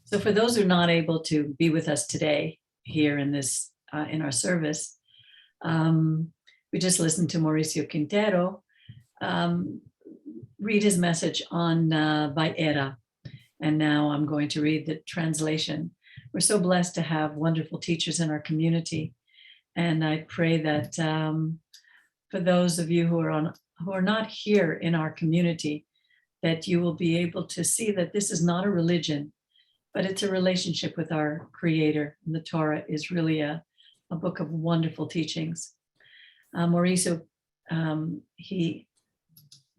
So for those who are not able to be with us today here in this in our service, we just listened to Mauricio Quintero read his message on Vayera, and now I'm going to read the translation. We're so blessed to have wonderful teachers in our community, and I pray that for those of you who are not here in our community, that you will be able to see that this is not a religion, but it's a relationship with our Creator. And the Torah is really a book of wonderful teachings. Mauricio, he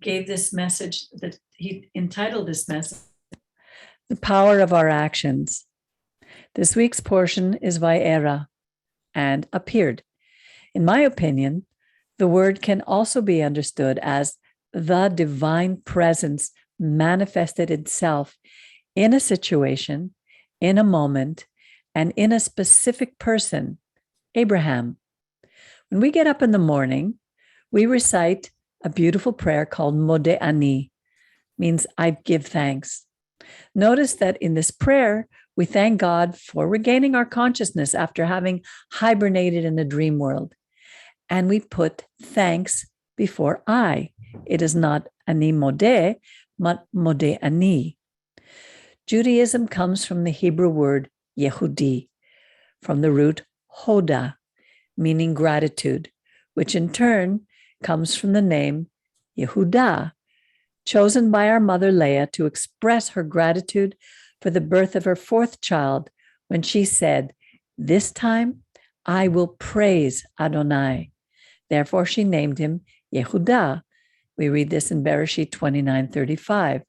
gave this message that he entitled this message, "The Power of Our Actions." This week's portion is Vayera and appeared. In my opinion, the word can also be understood as the divine presence manifested itself in a situation, in a moment, and in a specific person, Abraham. When we get up in the morning, we recite a beautiful prayer called Modeh Ani, means I give thanks. Notice that in this prayer, we thank God for regaining our consciousness after having hibernated in the dream world. And we put thanks before I. It is not Ani Modeh, but Modeh Ani. Judaism comes from the Hebrew word Yehudi, from the root Hoda, meaning gratitude, which in turn comes from the name Yehudah, chosen by our mother Leah to express her gratitude for the birth of her fourth child when she said, "This time I will praise Adonai." Therefore, she named him Yehudah. We read this in Bereshit 29:35.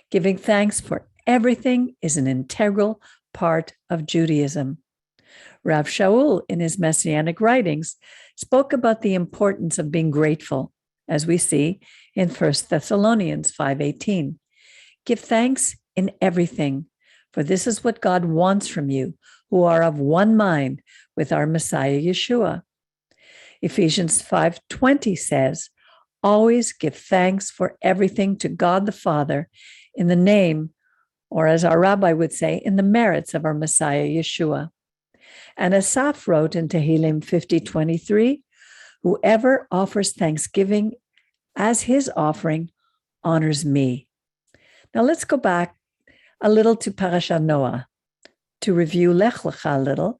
Giving thanks for everything is an integral part of Judaism. Rav Shaul, in his Messianic writings, spoke about the importance of being grateful, as we see in 1 Thessalonians 5:18. Give thanks in everything, for this is what God wants from you, who are of one mind with our Messiah Yeshua. Ephesians 5:20 says, always give thanks for everything to God the Father in the name, or as our Rabbi would say, in the merits of our Messiah Yeshua. And Asaph wrote in Tehillim 50:23, whoever offers thanksgiving as his offering honors me. Now let's go back a little to Parashat Noah to review Lech Lecha a little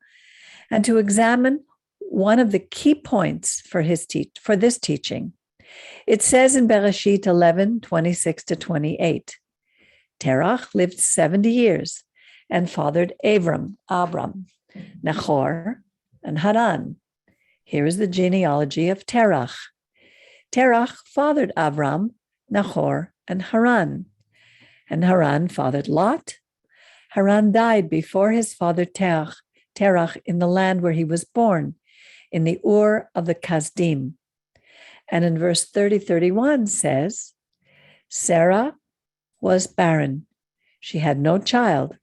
and to examine one of the key points for this teaching. It says in Bereshit 11:26-28, Terach lived 70 years and fathered Abram, Nachor, and Haran. Here is the genealogy of Terach. Terach fathered Abram, Nachor, and Haran. And Haran fathered Lot. Haran died before his father Terach in the land where he was born, in the Ur of the Kasdim. And in verse 30-31 says, Sarah was barren. She had no child.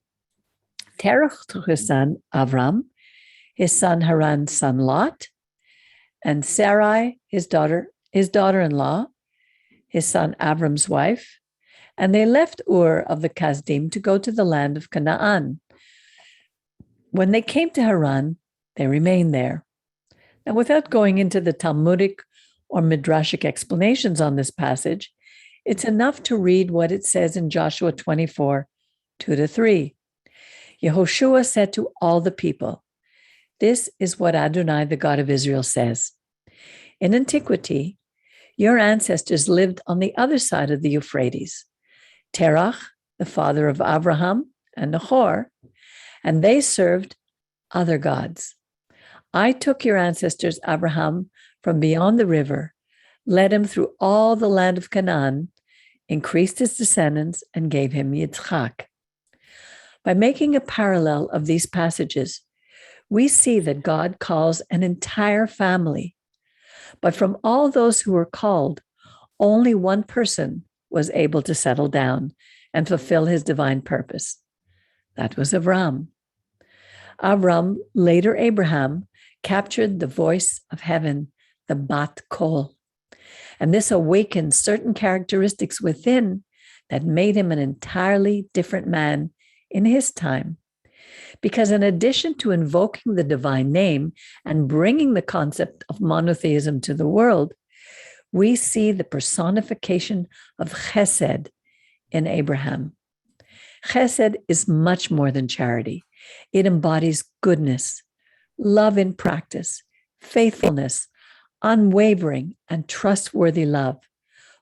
Terach took his son Avram, his son Haran's son Lot, and Sarai, his daughter-in-law, his son Avram's wife, and they left Ur of the Kasdim to go to the land of Canaan. When they came to Haran, they remained there. Now, without going into the Talmudic or Midrashic explanations on this passage, it's enough to read what it says in Joshua 24:2-3. Yehoshua said to all the people, this is what Adonai, the God of Israel, says. In antiquity, your ancestors lived on the other side of the Euphrates, Terach, the father of Abraham and Nahor, and they served other gods. I took your ancestors Abraham from beyond the river, led him through all the land of Canaan, increased his descendants, and gave him Yitzchak. By making a parallel of these passages, we see that God calls an entire family. But from all those who were called, only one person was able to settle down and fulfill his divine purpose. That was Avram. Avram, later Abraham, captured the voice of heaven, the Bat Kol. And this awakened certain characteristics within that made him an entirely different man in his time. Because in addition to invoking the divine name and bringing the concept of monotheism to the world, we see the personification of chesed in Abraham. Chesed is much more than charity. It embodies goodness, love in practice, faithfulness, unwavering and trustworthy love,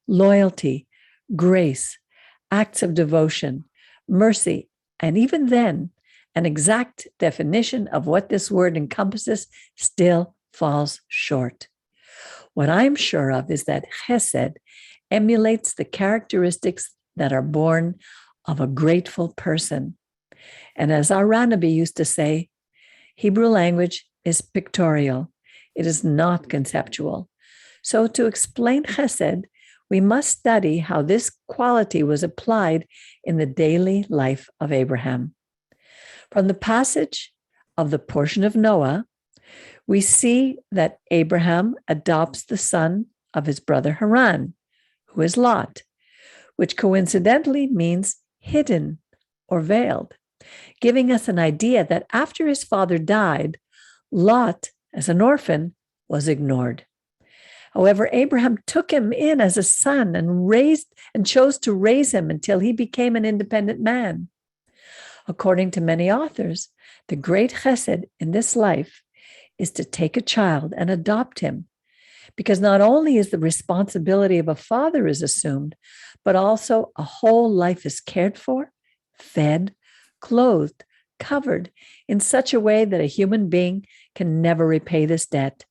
loyalty, grace, acts of devotion, mercy, and even then, an exact definition of what this word encompasses still falls short. What I'm sure of is that chesed emulates the characteristics that are born of a grateful person. And as our Rabbi used to say, Hebrew language is pictorial. It is not conceptual. So to explain chesed, we must study how this quality was applied in the daily life of Abraham. From the passage of the portion of Noah, we see that Abraham adopts the son of his brother Haran, who is Lot, which coincidentally means hidden or veiled, giving us an idea that after his father died, Lot, as an orphan, was ignored. However, Abraham took him in as a son and chose to raise him until he became an independent man. According to many authors, the great chesed in this life is to take a child and adopt him, because not only is the responsibility of a father is assumed, but also a whole life is cared for, fed, clothed, covered in such a way that a human being can never repay this debt.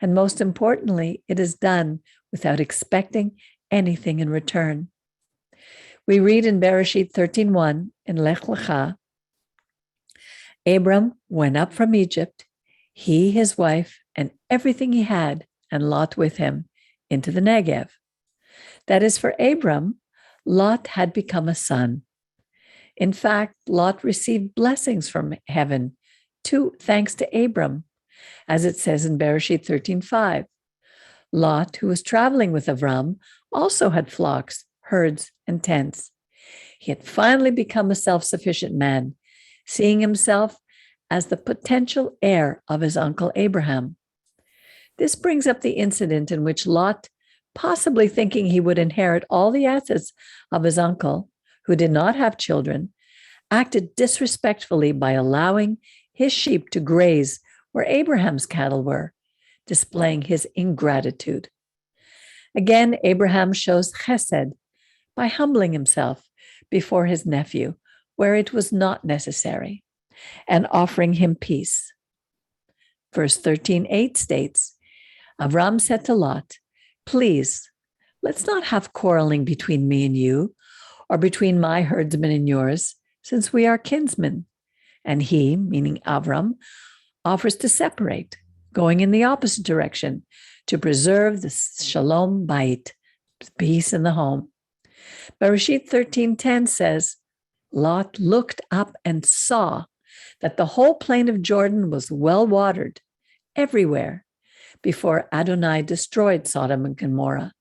And most importantly, it is done without expecting anything in return. We read in Bereshit 13:1 in Lech Lecha, Abram went up from Egypt, he, his wife, and everything he had, and Lot with him, into the Negev. That is, for Abram, Lot had become a son. In fact, Lot received blessings from heaven, thanks to Abram, as it says in Bereshit 13:5. Lot, who was traveling with Avram, also had flocks, herds, and tents. He had finally become a self-sufficient man, seeing himself as the potential heir of his uncle Abraham. This brings up the incident in which Lot, possibly thinking he would inherit all the assets of his uncle, who did not have children, acted disrespectfully by allowing his sheep to graze where Abraham's cattle were, displaying his ingratitude. Again, Abraham shows chesed by humbling himself before his nephew where it was not necessary and offering him peace. Verse 13:8 states, Avram said to Lot, please, let's not have quarreling between me and you, or between my herdsmen and yours, since we are kinsmen. And he, meaning Avram, offers to separate, going in the opposite direction, to preserve the shalom bayit, peace in the home. Bereshit 13:10 says, Lot looked up and saw that the whole plain of Jordan was well watered everywhere before Adonai destroyed Sodom and Gomorrah,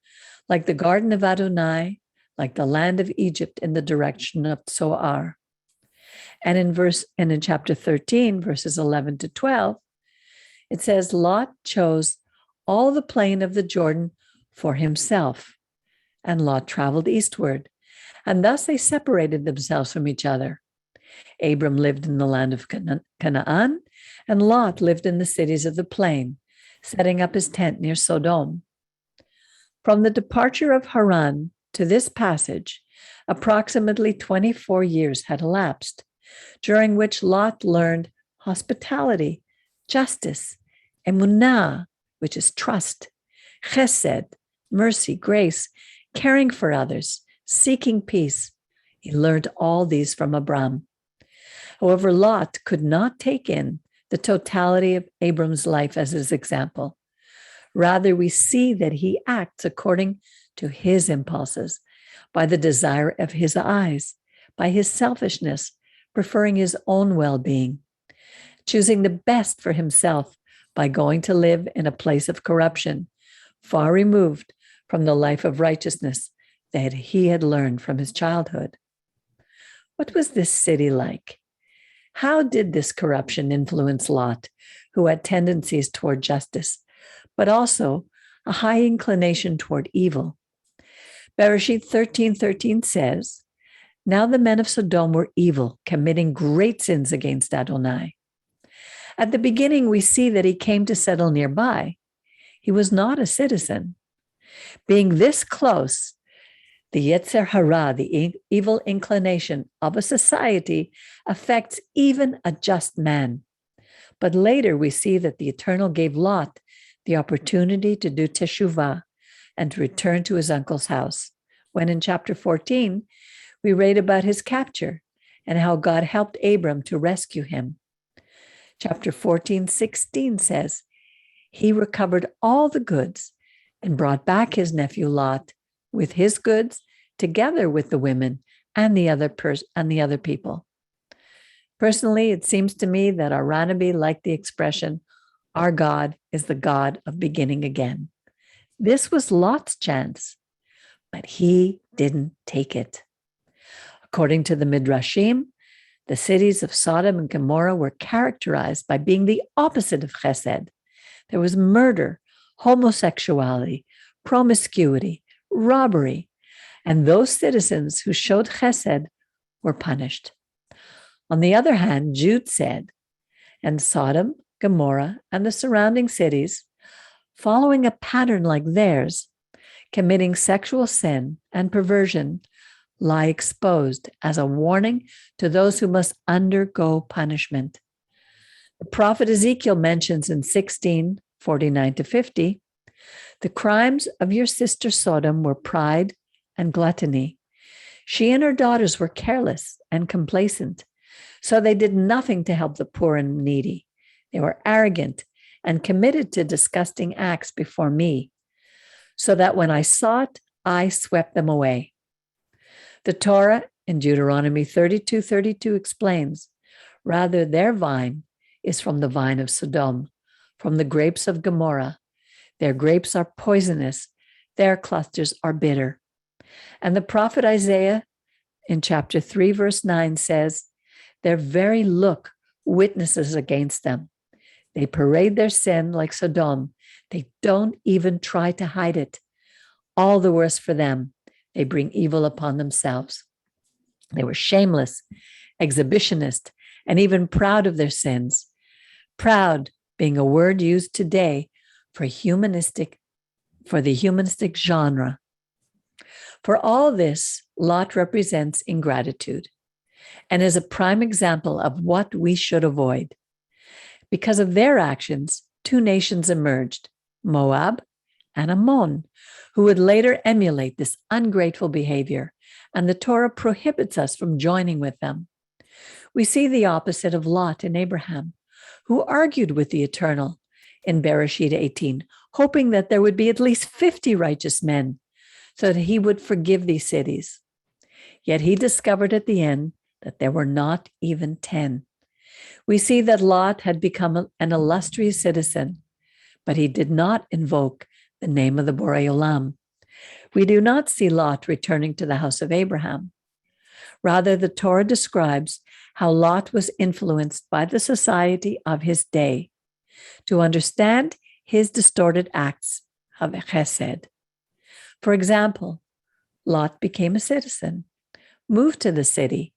like the garden of Adonai, like the land of Egypt in the direction of Tsoar. And in chapter 13, verses 11 to 12, it says Lot chose all the plain of the Jordan for himself, and Lot traveled eastward, and thus they separated themselves from each other. Abram lived in the land of Canaan, and Lot lived in the cities of the plain, setting up his tent near Sodom. From the departure of Haran to this passage, approximately 24 years had elapsed, during which Lot learned hospitality, justice, emunah, which is trust, chesed, mercy, grace, caring for others, seeking peace. He learned all these from Abram. However, Lot could not take in the totality of Abram's life as his example. Rather, we see that he acts according to his impulses, by the desire of his eyes, by his selfishness, preferring his own well-being, choosing the best for himself by going to live in a place of corruption, far removed from the life of righteousness that he had learned from his childhood. What was this city like? How did this corruption influence Lot, who had tendencies toward justice, but also a high inclination toward evil? Bereshit 13:13 says, "Now the men of Sodom were evil, committing great sins against Adonai." At the beginning, we see that he came to settle nearby. He was not a citizen. Being this close, the Yetzer Hara, the evil inclination of a society, affects even a just man. But later we see that the Eternal gave Lot the opportunity to do teshuvah and to return to his uncle's house, when in chapter 14, we read about his capture and how God helped Abram to rescue him. Chapter 14:16 says, he recovered all the goods and brought back his nephew Lot with his goods, together with the women and the other people. Personally, it seems to me that our Rabbi liked the expression, "Our God is the God of beginning again." This was Lot's chance, but he didn't take it. According to the Midrashim, the cities of Sodom and Gomorrah were characterized by being the opposite of chesed. There was murder, homosexuality, promiscuity, robbery, and those citizens who showed chesed were punished. On the other hand, Jude said, and Sodom, Gomorrah, and the surrounding cities, following a pattern like theirs, committing sexual sin and perversion, lie exposed as a warning to those who must undergo punishment. The prophet Ezekiel mentions in 16:49-50, the crimes of your sister Sodom were pride and gluttony. She and her daughters were careless and complacent, so they did nothing to help the poor and needy. They were arrogant and committed to disgusting acts before me, so that when I saw it, I swept them away. The Torah in Deuteronomy 32:32 explains, rather their vine is from the vine of Sodom, from the grapes of Gomorrah. Their grapes are poisonous, their clusters are bitter. And the prophet Isaiah in chapter 3, verse 9 says, their very look witnesses against them. They parade their sin like Sodom. They don't even try to hide it. All the worse for them. They bring evil upon themselves. They were shameless, exhibitionist, and even proud of their sins. Proud being a word used today for the humanistic genre. For all this, Lot represents ingratitude and is a prime example of what we should avoid. Because of their actions, two nations emerged, Moab and Ammon, who would later emulate this ungrateful behavior, and the Torah prohibits us from joining with them. We see the opposite of Lot and Abraham, who argued with the Eternal in Bereshit 18, hoping that there would be at least 50 righteous men so that he would forgive these cities. Yet he discovered at the end that there were not even 10. We see that Lot had become an illustrious citizen, but he did not invoke the name of the Borei Olam. We do not see Lot returning to the house of Abraham. Rather, the Torah describes how Lot was influenced by the society of his day to understand his distorted acts of chesed. For example, Lot became a citizen, moved to the city,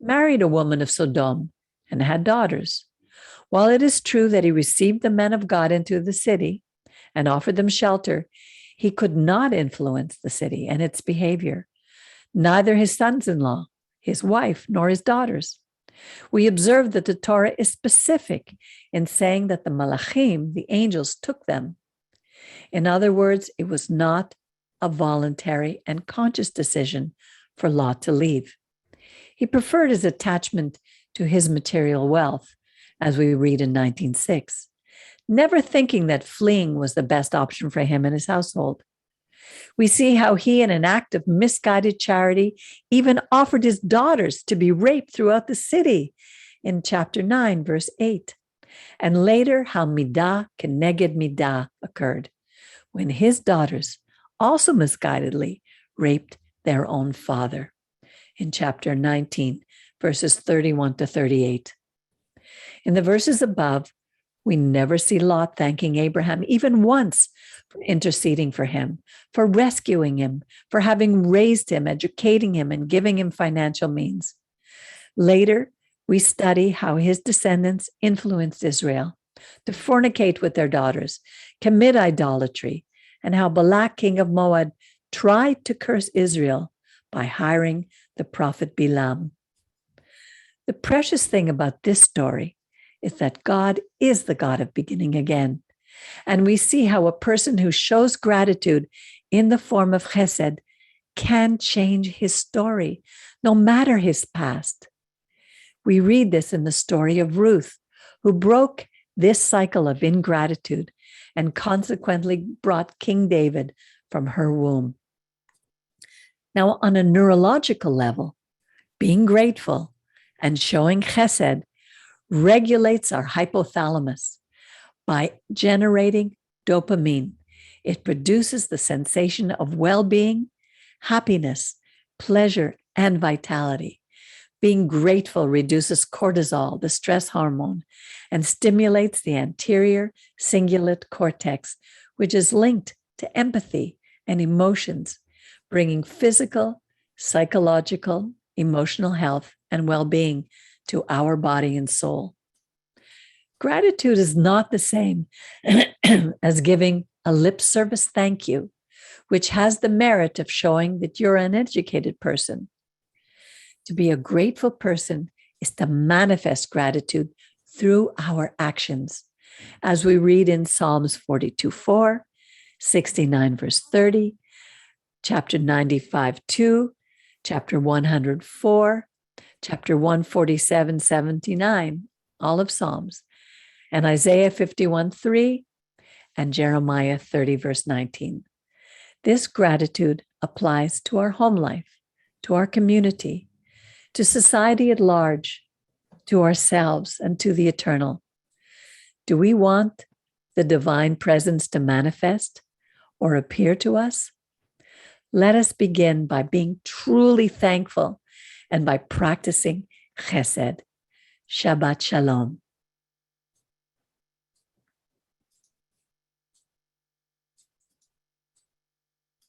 married a woman of Sodom, and had daughters. While it is true that he received the men of God into the city and offered them shelter, he could not influence the city and its behavior, neither his sons-in-law, his wife, nor his daughters. We observe that the Torah is specific in saying that the malachim, the angels, took them. In other words, it was not a voluntary and conscious decision for Lot to leave. He preferred his attachment to his material wealth, as we read in 19:6, never thinking that fleeing was the best option for him and his household. We see how he, in an act of misguided charity, even offered his daughters to be raped throughout the city in chapter 9, verse 8. And later, how midah keneged midah occurred, when his daughters also misguidedly raped their own father. In chapter 19, verses 31 to 38. In the verses above, we never see Lot thanking Abraham even once for interceding for him, for rescuing him, for having raised him, educating him, and giving him financial means. Later, we study how his descendants influenced Israel to fornicate with their daughters, commit idolatry, and how Balak, king of Moab, tried to curse Israel by hiring the prophet Bilam. The precious thing about this story is that God is the God of beginning again. And we see how a person who shows gratitude in the form of chesed can change his story, no matter his past. We read this in the story of Ruth, who broke this cycle of ingratitude and consequently brought King David from her womb. Now, on a neurological level, being grateful and showing chesed regulates our hypothalamus by generating dopamine. It produces the sensation of well-being, happiness, pleasure, and vitality. Being grateful reduces cortisol, the stress hormone, and stimulates the anterior cingulate cortex, which is linked to empathy and emotions, bringing physical, psychological, emotional health and well-being to our body and soul. Gratitude is not the same as giving a lip service thank you, which has the merit of showing that you're an educated person. To be a grateful person is to manifest gratitude through our actions, as we read in Psalms 42:4, 69 verse 30, chapter 95:2, chapter 104, chapter 147, 79, all of Psalms, and Isaiah 51:3, and Jeremiah 30 verse 19. This gratitude applies to our home life, to our community, to society at large, to ourselves, and to the eternal. Do we want the divine presence to manifest or appear to us? Let us begin by being truly thankful and by practicing chesed. Shabbat Shalom.